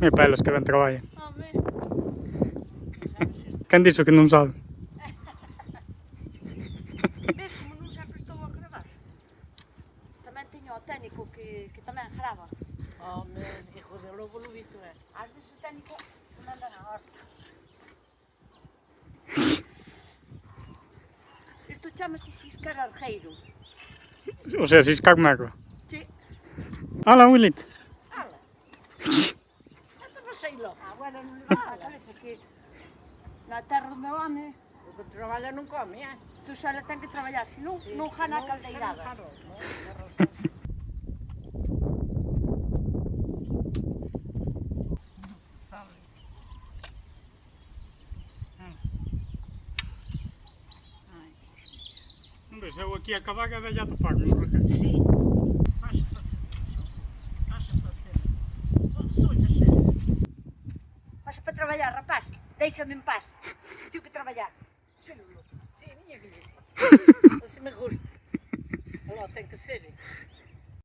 Me pelos que ben traballa. Home. Quen dixo que non sabe? Ves como non sempre estou a gravar? Tamén teño o técnico que tamén grava. Home, hijo de lobo lo visto é. Ás veces o técnico me manda na horta. Isto chamase xiscar arjeiro. O sea, ciscar merlo. Sí. Ala, Willit. Ala. Esto non sei lo. A abuela non le va a cabeza que na terra do meu home, O que traballa non come, tú xa le ten que traballar, senón non jana a caldeirada. Claro, non, ten razón. Non se sabe. Hombre, se eu aquí a acabar que já topar, non requer. Sí. Vas a facer. Vas a facer. Sonha, xe. Vas para traballar, rapaz, déixame en paz. Tío que traballar. Sí, miña que lle sí. Así me gusta. Olá, ten que ser.